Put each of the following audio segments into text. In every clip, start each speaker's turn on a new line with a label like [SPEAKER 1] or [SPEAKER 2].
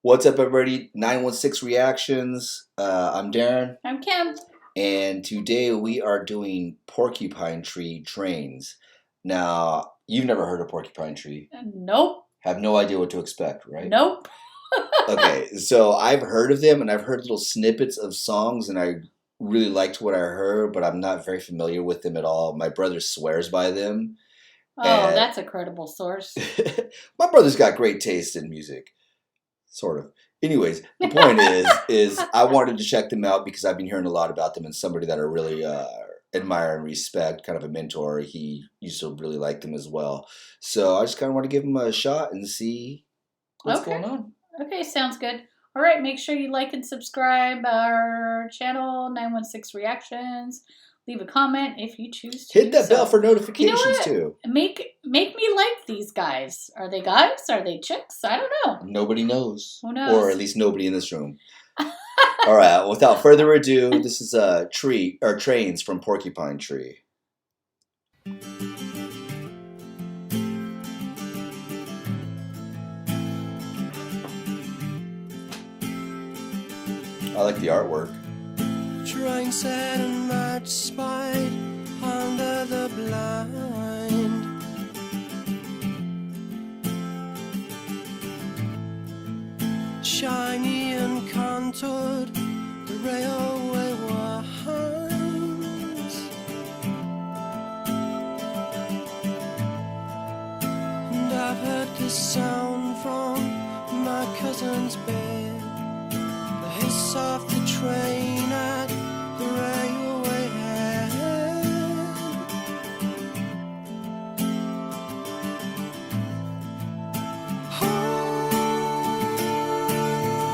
[SPEAKER 1] What's up, everybody? 916 Reactions. I'm Darren,
[SPEAKER 2] I'm Kim.
[SPEAKER 1] and today we are doing Porcupine Tree trains. Now, you've never heard of Porcupine Tree.
[SPEAKER 2] Nope.
[SPEAKER 1] Have no idea what to expect, right?
[SPEAKER 2] Nope.
[SPEAKER 1] Okay, so I've heard of them, and I've heard little snippets of songs, and I really liked what I heard, but I'm not very familiar with them at all. My brother swears by them.
[SPEAKER 2] Oh, that's a credible source.
[SPEAKER 1] My brother's got great taste in music. Sort of. Anyways, the point is I wanted to check them out because I've been hearing a lot about them, and somebody that I really admire and respect, kind of a mentor. He used to really like them as well. So I just kind of want to give them a shot and see what's going on.
[SPEAKER 2] Okay, sounds good. All right, make sure you like and subscribe our channel, 916 Reactions. Leave a comment if you choose to.
[SPEAKER 1] Hit that bell for notifications too.
[SPEAKER 2] Make me like these guys. Are they guys? Are they chicks? I don't know.
[SPEAKER 1] Nobody knows.
[SPEAKER 2] Who knows?
[SPEAKER 1] Or at least nobody in this room. All right. Without further ado, this is Trains from Porcupine Tree. I like the artwork.
[SPEAKER 3] Train set and match spied under the blind. Shiny and contoured, the railway winds. And I've heard this sound from my cousin's bed. The hiss of the train at the railway head.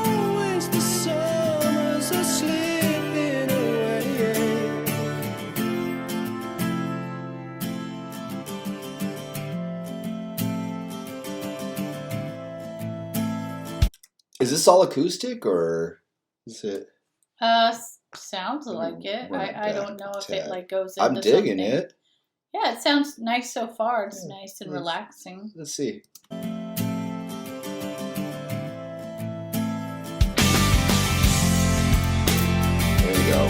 [SPEAKER 3] Always the summers are slipping away.
[SPEAKER 1] Is this all acoustic or is it?
[SPEAKER 2] Sounds like it. I don't know if it like goes into
[SPEAKER 1] I'm digging
[SPEAKER 2] something.
[SPEAKER 1] it.
[SPEAKER 2] Yeah, it sounds nice so far. It's nice and relaxing.
[SPEAKER 1] Let's see. There you go.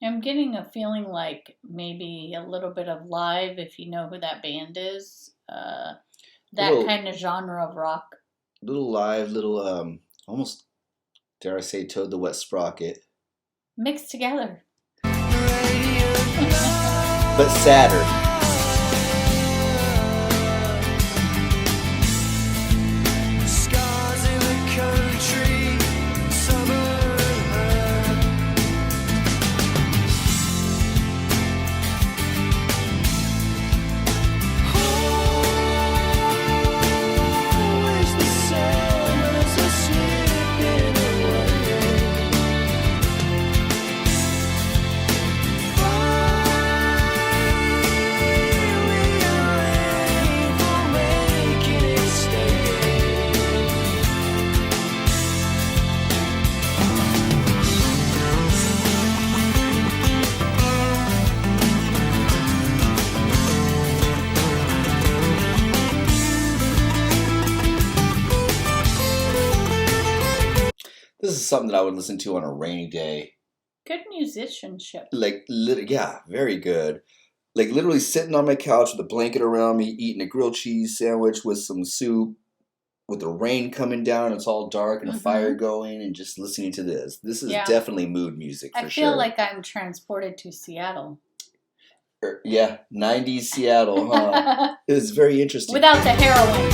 [SPEAKER 2] I'm getting a feeling like maybe a little bit of Live, if you know who that band is. That kind of genre of rock.
[SPEAKER 1] Little Live, little, almost, dare I say, Toad the Wet Sprocket.
[SPEAKER 2] Mixed together.
[SPEAKER 1] But sadder. This is something that I would listen to on a rainy day.
[SPEAKER 2] Good musicianship.
[SPEAKER 1] Yeah, very good. Like literally sitting on my couch with a blanket around me, eating a grilled cheese sandwich with some soup, with the rain coming down, it's all dark and a fire going, and just listening to this. This is definitely mood music for sure.
[SPEAKER 2] I feel like I'm transported to Seattle.
[SPEAKER 1] Yeah, 90s Seattle, huh? It was very interesting.
[SPEAKER 2] Without the heroin.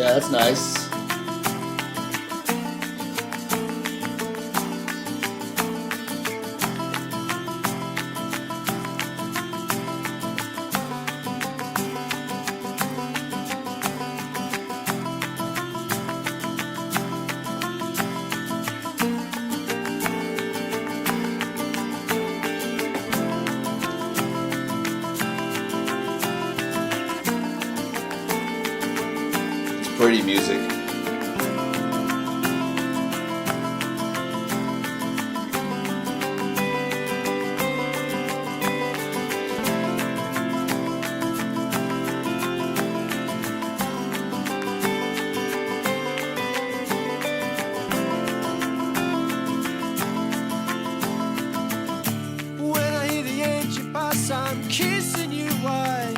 [SPEAKER 1] Yeah, that's nice. It's pretty music.
[SPEAKER 3] When I hear the engine bus, I'm kissing you while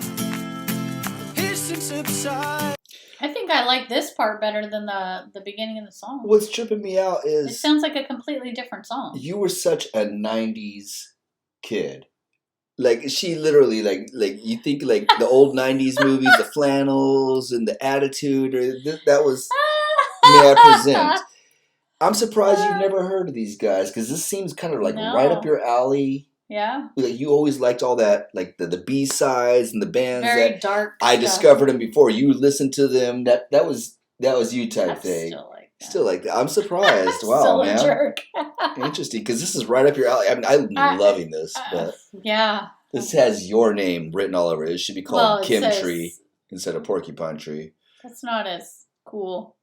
[SPEAKER 3] hissing subside.
[SPEAKER 2] I think I like this part better than the beginning of the song.
[SPEAKER 1] What's tripping me out
[SPEAKER 2] It
[SPEAKER 1] is
[SPEAKER 2] sounds like a completely different song.
[SPEAKER 1] you were such a '90s kid. Like she literally like you think like the old '90s movies, the flannels and the attitude, or that was May I Present. I'm surprised you've never heard of these guys because this seems kind of like right up
[SPEAKER 2] No.
[SPEAKER 1] your alley.
[SPEAKER 2] Yeah.
[SPEAKER 1] Like you always liked all that, like the B-sides and the bands
[SPEAKER 2] Very
[SPEAKER 1] that
[SPEAKER 2] dark.
[SPEAKER 1] I
[SPEAKER 2] stuff.
[SPEAKER 1] discovered them before. You listened to them. That was you type
[SPEAKER 2] I
[SPEAKER 1] thing.
[SPEAKER 2] still like that.
[SPEAKER 1] Still like that. I'm surprised. Wow,
[SPEAKER 2] Still a
[SPEAKER 1] man.
[SPEAKER 2] jerk.
[SPEAKER 1] Interesting, because this is right up your alley. I mean, I'm loving this, but
[SPEAKER 2] Yeah.
[SPEAKER 1] this has your name written all over it. It should be called
[SPEAKER 2] Well, it
[SPEAKER 1] Kim
[SPEAKER 2] says-
[SPEAKER 1] Tree instead of Porcupine Tree.
[SPEAKER 2] That's not as cool.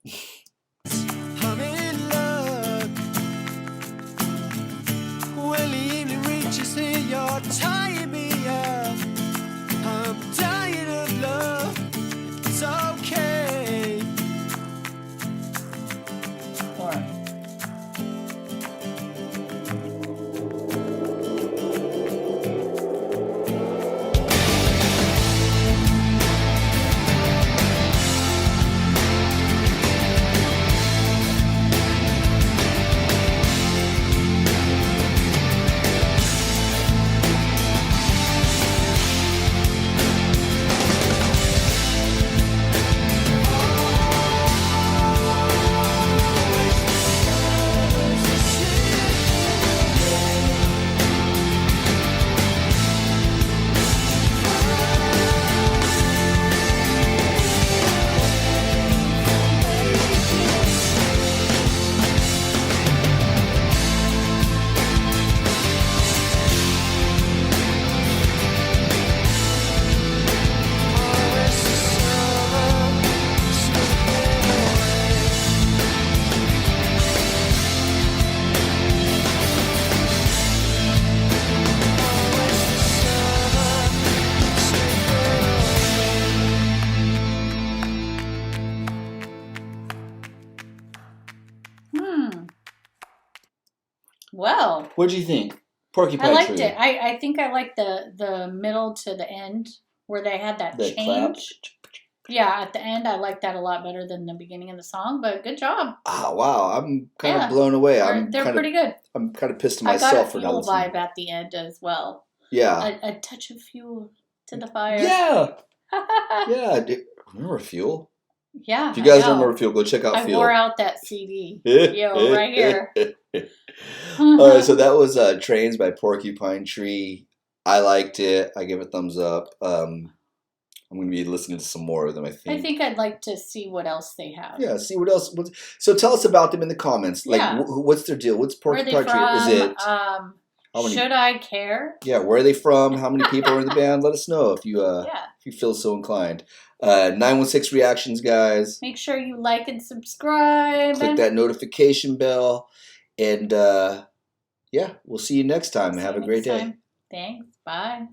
[SPEAKER 3] I'm in love. When the evening reaches here, you're tying me up. I'm dying of love. It's okay.
[SPEAKER 2] Or well,
[SPEAKER 1] What do you think? Porcupine
[SPEAKER 2] I liked
[SPEAKER 1] Tree.
[SPEAKER 2] it. I think I liked the middle to the end where they had that
[SPEAKER 1] The clap.
[SPEAKER 2] change. Yeah, at the end, I like that a lot better than the beginning of the song. But good job.
[SPEAKER 1] Ah, wow! I'm kind
[SPEAKER 2] Yeah.
[SPEAKER 1] of blown away.
[SPEAKER 2] They're pretty good.
[SPEAKER 1] I'm kind of pissed at
[SPEAKER 2] I got a
[SPEAKER 1] myself for not
[SPEAKER 2] fuel
[SPEAKER 1] listening.
[SPEAKER 2] vibe at the end as well.
[SPEAKER 1] Yeah.
[SPEAKER 2] A touch of fuel to the fire.
[SPEAKER 1] Yeah. Yeah. Remember Fuel?
[SPEAKER 2] Yeah.
[SPEAKER 1] If you guys
[SPEAKER 2] I
[SPEAKER 1] don't
[SPEAKER 2] know.
[SPEAKER 1] remember Fuel, go check out
[SPEAKER 2] I
[SPEAKER 1] Fuel.
[SPEAKER 2] wore out that CD. Yo, right here.
[SPEAKER 1] All right, so that was Trains by Porcupine Tree. I liked it. I give it a thumbs up. I'm going to be listening to some more of them, I think.
[SPEAKER 2] I think I'd like to see what else they have.
[SPEAKER 1] Yeah, see what else. So tell us about them in the comments. Like,
[SPEAKER 2] Yeah.
[SPEAKER 1] what's their deal? What's
[SPEAKER 2] Where are they
[SPEAKER 1] Porcupine
[SPEAKER 2] from?
[SPEAKER 1] Tree? Is it? How many?
[SPEAKER 2] Should I care?
[SPEAKER 1] Yeah, where are they from? How many people are in the band? Let us know if you
[SPEAKER 2] Yeah.
[SPEAKER 1] if you feel so inclined. 916 reactions, guys.
[SPEAKER 2] Make sure you like and subscribe.
[SPEAKER 1] Click that notification bell, and yeah, we'll see you next time.
[SPEAKER 2] See
[SPEAKER 1] Have
[SPEAKER 2] you
[SPEAKER 1] a great
[SPEAKER 2] next
[SPEAKER 1] day.
[SPEAKER 2] time. Thanks. Bye.